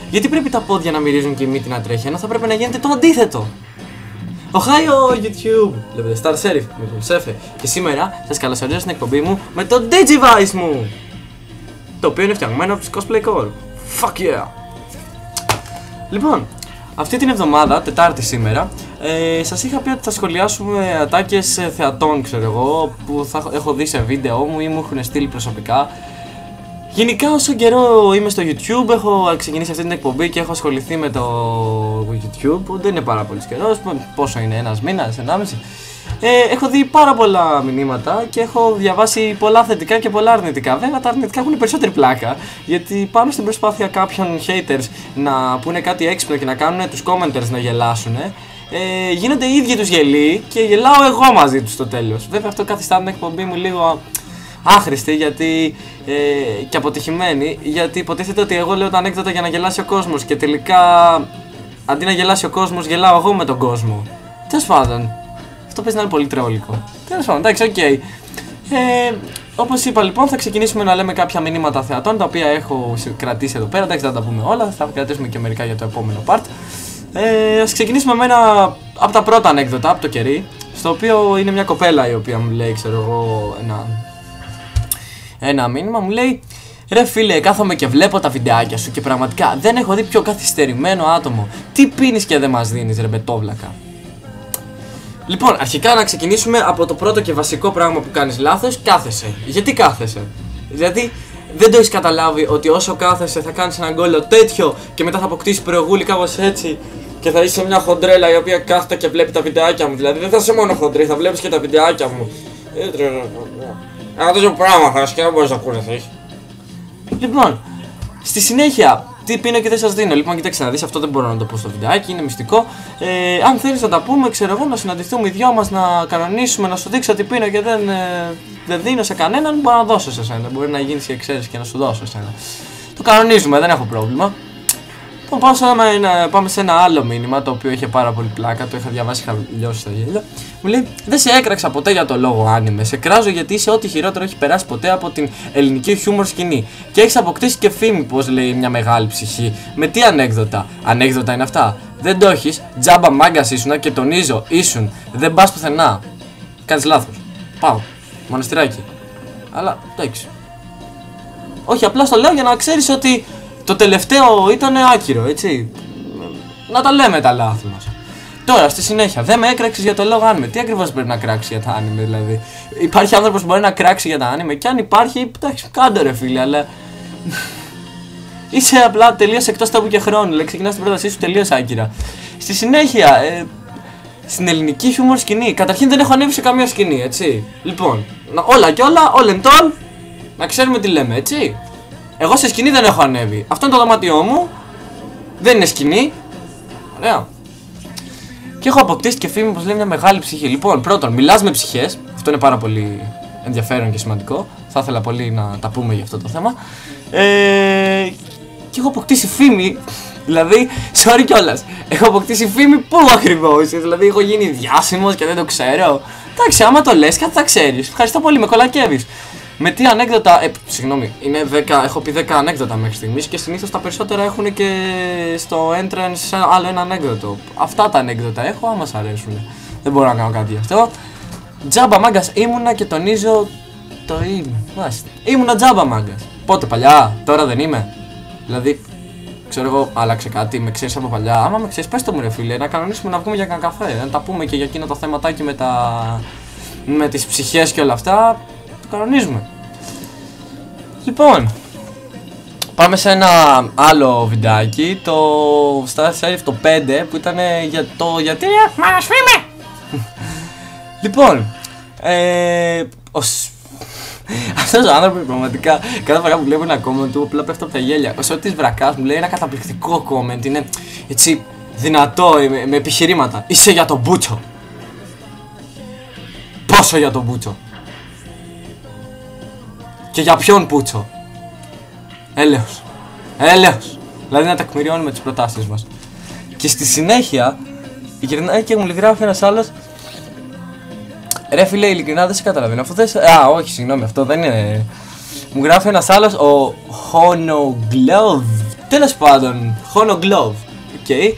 Γιατί πρέπει τα πόδια να μυρίζουν και η μύτη να τρέχει, ενώ θα πρέπει να γίνεται το αντίθετο. Οχάιο YouTube! Βλέπετε Star Sheriff με τον Σέφε. Και σήμερα σας καλωσορίζω στην εκπομπή μου με το Digivice μου! Το οποίο είναι φτιαγμένο από τους Cosplay Core. Fuck yeah! Λοιπόν, αυτή την εβδομάδα, Τετάρτη σήμερα, σας είχα πει ότι θα σχολιάσουμε ατάκες θεατών, ξέρω εγώ, που θα έχω δει σε βίντεο μου ή μου έχουν στείλει προσωπικά. Γενικά, όσο καιρό είμαι στο YouTube, έχω ξεκινήσει αυτή την εκπομπή και έχω ασχοληθεί με το YouTube, που δεν είναι πάρα πολύ καιρός, πόσο είναι, ένας μήνας, 1,5. Έχω δει πάρα πολλά μηνύματα και έχω διαβάσει πολλά θετικά και πολλά αρνητικά. Βέβαια, τα αρνητικά έχουν περισσότερη πλάκα, γιατί πάνω στην προσπάθεια κάποιων haters να πούνε κάτι έξυπνο και να κάνουν τους commenters να γελάσουν, γίνονται οι ίδιοι τους γελοί και γελάω εγώ μαζί τους στο τέλος. Βέβαια, αυτό καθιστά την εκπομπή μου λίγο άχρηστη και αποτυχημένη, γιατί υποτίθεται ότι εγώ λέω τα ανέκδοτα για να γελάσει ο κόσμος και τελικά αντί να γελάσει ο κόσμος γελάω εγώ με τον κόσμο. Τέλος πάντων, αυτό παίζει να είναι πολύ τρεόλικο. Τέλος πάντων, εντάξει, οκ. Όπως είπα λοιπόν, θα ξεκινήσουμε να λέμε κάποια μηνύματα θεατών τα οποία έχω κρατήσει εδώ πέρα. Εντάξει, δεν θα τα πούμε όλα, θα κρατήσουμε και μερικά για το επόμενο part. Ας ξεκινήσουμε με ένα από τα πρώτα ανέκδοτα από το κερί, στο οποίο είναι μια κοπέλα η οποία μου λέει, ξέρω εγώ, ένα μήνυμα, μου λέει: ρε φίλε, κάθομαι και βλέπω τα βιντεάκια σου και πραγματικά δεν έχω δει πιο καθυστερημένο άτομο. Τι πίνεις και δεν μας δίνεις, ρε μπετόβλακα? Λοιπόν, αρχικά να ξεκινήσουμε από το πρώτο και βασικό πράγμα που κάνεις λάθος: κάθεσαι. Γιατί κάθεσαι? Δηλαδή, δεν το έχεις καταλάβει ότι όσο κάθεσαι θα κάνεις έναν γκόλο τέτοιο και μετά θα αποκτήσεις προηγούλη κάπως έτσι και θα είσαι μια χοντρέλα η οποία κάθεται και βλέπει τα βιντεάκια μου? Δηλαδή, δεν θα είσαι μόνο χοντρή, θα βλέπεις και τα βιντεάκια μου. Ένα τέτοιο πράγμα θα και δεν μπορείς να κουρεθείς. Λοιπόν, στη συνέχεια, τι πίνω και δεν σας δίνω. Λοιπόν, κοιτάξτε να δεις, αυτό δεν μπορώ να το πω στο βιντεάκι, είναι μυστικό. Αν θέλεις να τα πούμε, ξέρω εγώ, να συναντηθούμε οι δυο μας, να κανονίσουμε, να σου δείξω τι πίνω και δεν δίνω σε κανέναν, μπορώ να δώσω σε σένα. Μπορεί να γίνεις και ξέρεις και να σου δώσω σε σένα. Το κανονίζουμε, δεν έχω πρόβλημα. Πάμε σε ένα άλλο μήνυμα το οποίο είχε πάρα πολύ πλάκα, το είχα διαβάσει, είχα λιώσει στα γέλια. Μου λέει: δεν σε έκραξα ποτέ για το λόγο άνιμε. Σε κράζω γιατί είσαι ό,τι χειρότερο έχει περάσει ποτέ από την ελληνική χιούμορ σκηνή. Και έχεις αποκτήσει και φήμη, πως λέει μια μεγάλη ψυχή. Με τι ανέκδοτα? Ανέκδοτα είναι αυτά? Δεν το έχεις. Τζάμπα μάγκας ήσουνα και τονίζω, ήσουν. Δεν πας πουθενά. Κάνεις λάθος. Πάω. Μοναστηράκι. Αλλά εντάξει. Όχι, απλά στο λέω για να ξέρεις ότι το τελευταίο ήταν άκυρο, έτσι. Να τα λέμε τα λάθη μας. Τώρα, στη συνέχεια, δεν με έκραξες για το λόγο άνιμε. Τι ακριβώς πρέπει να κράξει για τα άνιμε, δηλαδή? Υπάρχει άνθρωπος που μπορεί να κράξει για τα άνιμε, και αν υπάρχει, εντάξει, κάντε ρε φίλε, αλλά είσαι απλά τελείως εκτός τόπου και χρόνου. Δηλαδή, ξεκινάς την πρότασή σου τελείως άκυρα. Στη συνέχεια, στην ελληνική χιούμορ σκηνή, καταρχήν δεν έχω ανέβει σε καμία σκηνή, έτσι. Λοιπόν, όλα και όλα, all and all, να ξέρουμε τι λέμε, έτσι. Εγώ σε σκηνή δεν έχω ανέβει. Αυτό είναι το δωμάτιό μου. Δεν είναι σκηνή. Ωραία. Και έχω αποκτήσει και φήμη, πως λέει, μια μεγάλη ψυχή. Λοιπόν, πρώτον, μιλάς με ψυχές. Αυτό είναι πάρα πολύ ενδιαφέρον και σημαντικό. Θα ήθελα πολύ να τα πούμε για αυτό το θέμα. Και έχω αποκτήσει φήμη. Δηλαδή, sorry κιόλας. Έχω αποκτήσει φήμη πού ακριβώς? Δηλαδή, έχω γίνει διάσημος και δεν το ξέρω. Εντάξει, άμα το λες, κάτι θα ξέρεις. Ευχαριστώ πολύ, με κολακεύεις. Με τι ανέκδοτα, συγγνώμη, είναι 10, έχω πει 10 ανέκδοτα μέχρι στιγμής και συνήθως τα περισσότερα έχουν και στο entrance άλλο ένα ανέκδοτο. Αυτά τα ανέκδοτα έχω, άμα σ' αρέσουν. Δεν μπορώ να κάνω κάτι γι' αυτό. Τζάμπα μάγκας ήμουνα και τονίζω το μάλιστα. Ήμουνα τζάμπα μάγκας. Πότε, παλιά? Τώρα δεν είμαι? Δηλαδή, ξέρω εγώ, άλλαξε κάτι, με ξέρεις από παλιά? Άμα με ξέρεις, πες το μου ρε φίλε, να κανονίσουμε να βγούμε για κανένα καφέ. Να τα πούμε και για εκείνο το θεματάκι με τις ψυχές και όλα αυτά. Το κανονίζουμε. Λοιπόν, πάμε σε ένα άλλο βιντεάκι, το Star Sheriff το 5, που ήταν για το γιατί μάνας φήμε. Λοιπόν, αυτός ο άνθρωπος πραγματικά κάθε φορά που βλέπω ένα comment του απλά πέφτω από τα γέλια. Ο Σώτης Βρακάς μου λέει ένα καταπληκτικό comment, είναι έτσι δυνατό, με επιχειρήματα. Είσαι για τον Μπούτσο. Πόσο για τον Μπούτσο? Και για ποιον Πούτσο? Έλεος. Έλεος. Δηλαδή να τεκμηριώνουμε τις προτάσεις μας. Και στη συνέχεια γυρνάει και μου γράφει ένας άλλος: ρε φίλε, ειλικρινά δεν σε καταλαβαίνω. Αφού δεν σε... όχι, συγγνώμη, αυτό δεν είναι. Μου γράφει ένας άλλος, ο Honogloved Τέλος πάντων, Hono Glove. Okay.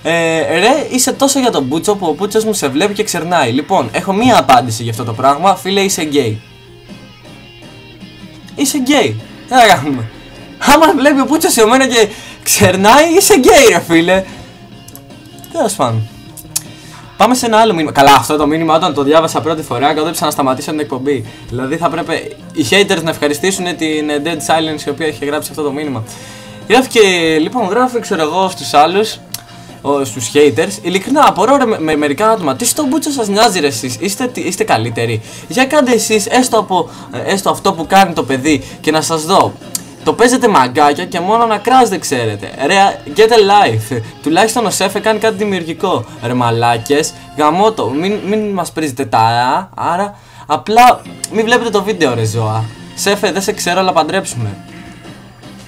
Ρε, είσαι τόσο για τον Μπούτσο που ο Μπούτσος μου σε βλέπει και ξερνάει. Λοιπόν, έχω μία απάντηση για αυτό το πράγμα. Φίλε, είσαι γκέι. Είσαι γκέι. Τι να κάνουμε. Άμα βλέπει ο Μπούτσος σε μένα και ξερνάει, είσαι γκέι, ρε φίλε. Τέλος πάντων. Πάμε σε ένα άλλο μήνυμα. Καλά, αυτό το μήνυμα όταν το διάβασα πρώτη φορά, κόντεψα να σταματήσω την εκπομπή. Δηλαδή θα πρέπει οι haters να ευχαριστήσουν την Dead Silence η οποία είχε γράψει αυτό το μήνυμα. Γράφει, ξέρω εγώ, στους άλλους, στους haters, ειλικρινά απορώ με μερικά άτομα. Τι στο Μπούτσο σας νοιάζει, ρε, εσείς, είστε καλύτεροι. Για κάντε εσείς έστω αυτό που κάνει το παιδί και να σας δω. Το παίζετε μαγκάκια και μόνο να κράζετε ξέρετε. Ρε, get a life. Τουλάχιστον ο Σέφε κάνει κάτι δημιουργικό. Ρε μαλάκες, γαμώτο, μην μας πρίζετε τα άρα απλά μην βλέπετε το βίντεο, ρε ζώα. Σέφε, δεν σε ξέρω, αλλά παντρέψουμε.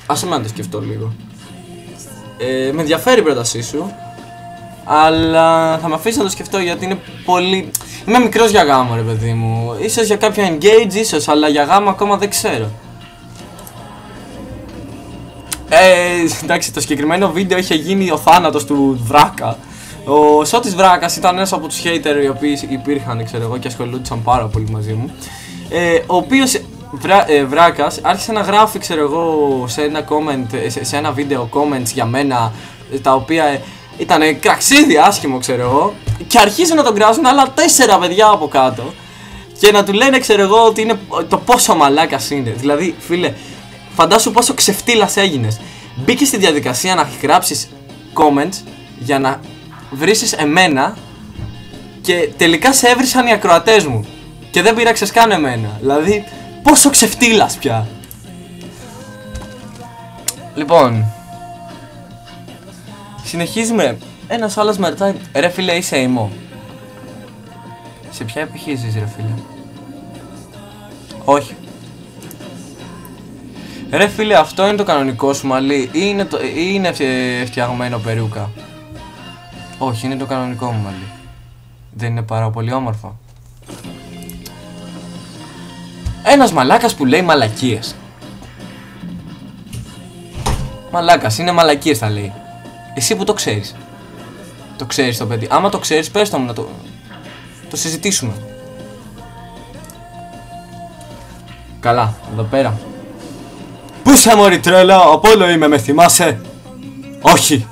Άσε με να το σκεφτώ λίγο. Με ενδιαφέρει η πρότασή σου, αλλά θα με αφήσει να το σκεφτώ γιατί είναι πολύ... Είμαι μικρός για γάμο, ρε παιδί μου. Ίσως για κάποια engage, ίσως, αλλά για γάμο ακόμα δεν ξέρω. Εντάξει, το συγκεκριμένο βίντεο είχε γίνει ο θάνατος του Βράκα. Ο Σώτης Βράκας ήταν ένας από τους hater οι οποίοι υπήρχαν, ξέρω εγώ, και ασχολούνταν πάρα πολύ μαζί μου. Ο οποίος Βράκας άρχισε να γράφει, ξέρω εγώ, σε ένα βίντεο comments για μένα, τα οποία ήταν κραξίδι άσχημο, ξέρω εγώ, και αρχίζουν να τον κράζουν άλλα 4 παιδιά από κάτω και να του λένε, ξέρω εγώ, ότι είναι το πόσο μαλάκας είναι. Δηλαδή, φίλε, φαντάσου πόσο ξεφτύλας έγινες. Μπήκες στη διαδικασία να γράψεις comments για να βρίσεις εμένα και τελικά σε έβρισαν οι ακροατές μου και δεν πείραξες καν εμένα. Δηλαδή, πόσο ξεφτύλας πια. Λοιπόν, συνεχίζουμε. Ένας άλλος με ρωτάει, ρε φίλε, είσαι emo? Σε ποια εποχή ζεις, ρε φίλε? Όχι. Ρε φίλε, αυτό είναι το κανονικό σου μαλλί ή είναι φτιαγμένο περούκα? Όχι, είναι το κανονικό μου μαλλί. Δεν είναι πάρα πολύ όμορφο? Ένας μαλάκας που λέει μαλακίες. Μαλάκας, είναι μαλακίες θα λέει. Εσύ που το ξέρεις? Το ξέρεις το παιδί? Άμα το ξέρεις, πες το μου να το συζητήσουμε. Καλά, εδώ πέρα. Πού είσαι μωρή τρέλα, Απόλλω είμαι, με θυμάσαι? Όχι.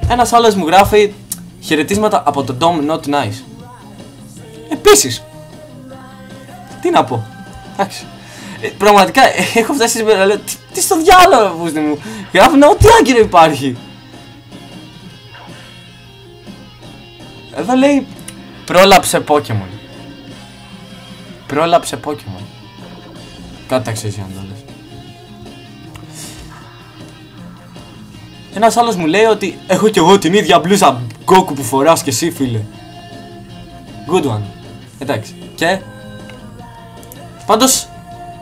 Ένας άλλος μου γράφει χαιρετίσματα από το Dom Not Nice. Επίσης. Τι να πω. Εντάξει. Πραγματικά έχω φτάσει σήμερα να λέω τι στο διάλογο, πούστη μου. Γράφουν ό,τι άγκυρο υπάρχει. Εδώ λέει πρόλαψε Pokemon. Πρόλαψε Pokemon. Κάτι αξίζει αν το λες. Ένας άλλος μου λέει ότι έχω κι εγώ την ίδια μπλούζα Goku που φοράς και εσύ, φίλε. Good one. Εντάξει. Και πάντως,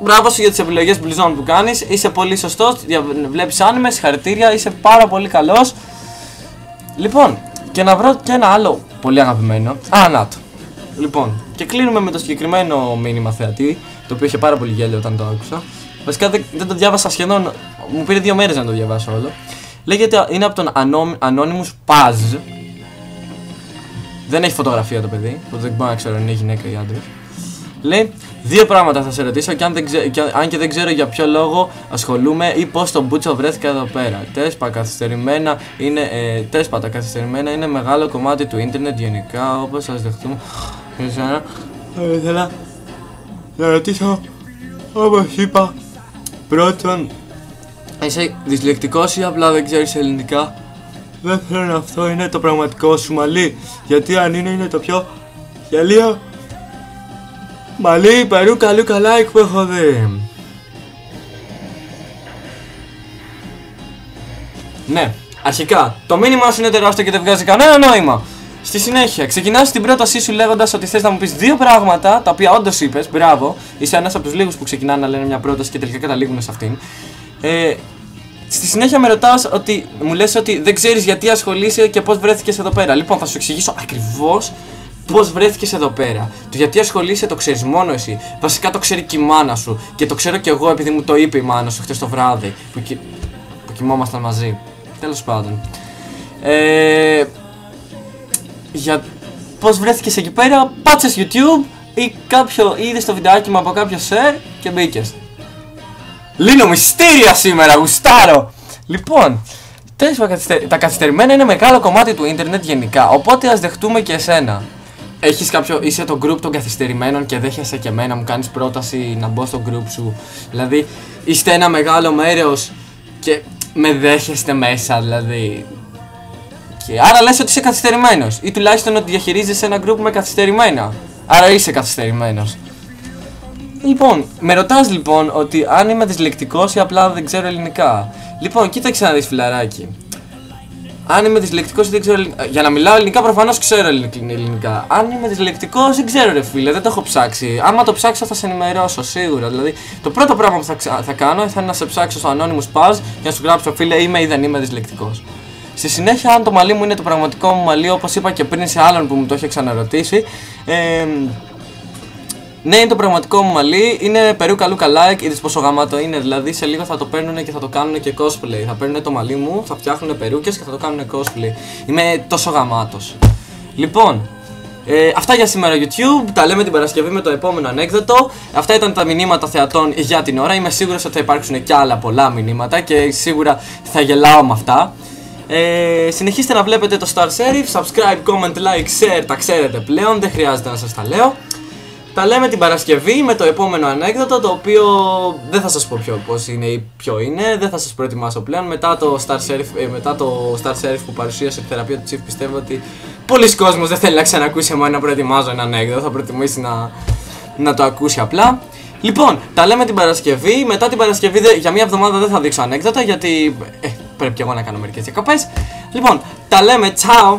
μπράβο σου για τις επιλογές μπλουζών που κάνεις. Είσαι πολύ σωστός. Βλέπεις άνιμε, συγχαρητήρια. Είσαι πάρα πολύ καλός. Λοιπόν, και να βρω και ένα άλλο πολύ αγαπημένο. Να το. Λοιπόν, και κλείνουμε με το συγκεκριμένο μήνυμα θεατή, το οποίο είχε πάρα πολύ γέλιο όταν το άκουσα. Βασικά δεν το διάβασα σχεδόν, μου πήρε 2 μέρες να το διαβάσω όλο. Λέγεται, είναι από τον Anonymous Paz. Δεν έχει φωτογραφία το παιδί, οπότε δεν μπορώ να ξέρω αν είναι γυναίκα ή άντρας. Λέει, 2 πράγματα θα σε ρωτήσω και αν και δεν ξέρω για ποιο λόγο ασχολούμαι ή πώς τον Μπούτσο βρέθηκα εδώ πέρα. Τέσπατα καθυστερημένα είναι μεγάλο κομμάτι του ίντερνετ γενικά, όπως σας δεχτούμε. Ήθελα να ρωτήσω, όπως είπα, πρώτον, είσαι δυσλεκτικός ή απλά δεν ξέρεις ελληνικά? Δεύτερον, αυτό είναι το πραγματικό σου μαλλί, γιατί αν είναι το πιο γελίο μαλλί περούκα Λούκα like που έχω δει. Ναι, αρχικά το μήνυμά σου είναι τεράστιο και δεν βγάζει κανένα νόημα. Στη συνέχεια, ξεκινάς την πρότασή σου λέγοντας ότι θες να μου πεις 2 πράγματα, τα οποία όντως είπες, μπράβο, είσαι ένας από τους λίγους που ξεκινάνε να λένε μια πρόταση και τελικά καταλήγουν σε αυτήν. Στη συνέχεια με ρωτάς μου λες ότι δεν ξέρεις γιατί ασχολείσαι και πώς βρέθηκες εδώ πέρα. Λοιπόν, θα σου εξηγήσω ακριβώς πώς βρέθηκες εδώ πέρα. Το γιατί ασχολείσαι το ξέρεις μόνο εσύ. Βασικά το ξέρει και η μάνα σου. Και το ξέρω και εγώ επειδή μου το είπε η μάνα σου χτες το βράδυ που κοιμόμασταν μαζί. Τέλος πάντων. Για πώς βρέθηκες εκεί πέρα, πάτσες YouTube ή είδες το βιντεάκι μου από κάποιο share και μπήκες. Λύνω μυστήρια σήμερα, γουστάρω! Λοιπόν, τα καθυστερημένα είναι μεγάλο κομμάτι του ίντερνετ γενικά, οπότε ας δεχτούμε και εσένα. Είσαι το group των καθυστερημένων και δέχεσαι και εμένα, μου κάνεις πρόταση να μπω στο group σου. Δηλαδή, είστε ένα μεγάλο μέρος και με δέχεστε μέσα, δηλαδή. Και άρα λες ότι είσαι καθυστερημένος ή τουλάχιστον ότι διαχειρίζεσαι ένα group με καθυστερημένα. Άρα είσαι καθυστερημένος. Λοιπόν, με ρωτάς λοιπόν ότι αν είμαι δυσλεκτικός ή απλά δεν ξέρω ελληνικά. Λοιπόν, κοίταξε να δεις φιλαράκι. Αν είμαι δυσλεκτικός ή δεν ξέρω ελληνικά. Για να μιλάω ελληνικά προφανώς ξέρω ελληνικά. Αν είμαι δυσλεκτικός δεν ξέρω ρε φίλε, δεν το έχω ψάξει. Άμα το ψάξω θα σε ενημερώσω σίγουρα. Δηλαδή, το πρώτο πράγμα που θα κάνω θα είναι να σε ψάξω στο Anonymous Paz και να σου γράψω φίλε είμαι ή δεν είμαι δυσλεκτικός. Στη συνέχεια, αν το μαλλί μου είναι το πραγματικό μου μαλλί, όπως είπα και πριν σε άλλον που μου το είχε ξαναρωτήσει, ναι, είναι το πραγματικό μου μαλλί, είναι περούκα Λούκα like, είδες πόσο γαμάτο είναι, δηλαδή σε λίγο θα το παίρνουν και θα το κάνουν και cosplay. Θα παίρνουν το μαλλί μου, θα φτιάχνουν περούκες και θα το κάνουν cosplay. Είμαι τόσο γαμάτος. Λοιπόν, αυτά για σήμερα YouTube, τα λέμε την Παρασκευή με το επόμενο ανέκδοτο. Αυτά ήταν τα μηνύματα θεατών για την ώρα, είμαι σίγουρος ότι θα υπάρξουν και άλλα πολλά μηνύματα και σίγουρα θα γελάω με αυτά. Συνεχίστε να βλέπετε το Star Sheriff, subscribe, comment, like, share, τα ξέρετε πλέον, δεν χρειάζεται να σας τα λέω. Τα λέμε την Παρασκευή με το επόμενο ανέκδοτο, το οποίο δεν θα σας πω πώς είναι ή ποιο είναι, δεν θα σας προετοιμάσω πλέον. Μετά το Star Sheriff που παρουσίασε τη θεραπεία του Chief, πιστεύω ότι πολλοί κόσμος δεν θέλει να ξανακούσει εμένα να προετοιμάζω ένα ανέκδοτο, θα προτιμήσει να το ακούσει απλά. Λοιπόν, τα λέμε την Παρασκευή, μετά την Παρασκευή για μια εβδομάδα δεν θα δείξω ανέκδοτα γιατί πρέπει και εγώ να κάνω μερικές διακοπές. Λοιπόν, τα λέμε, ciao!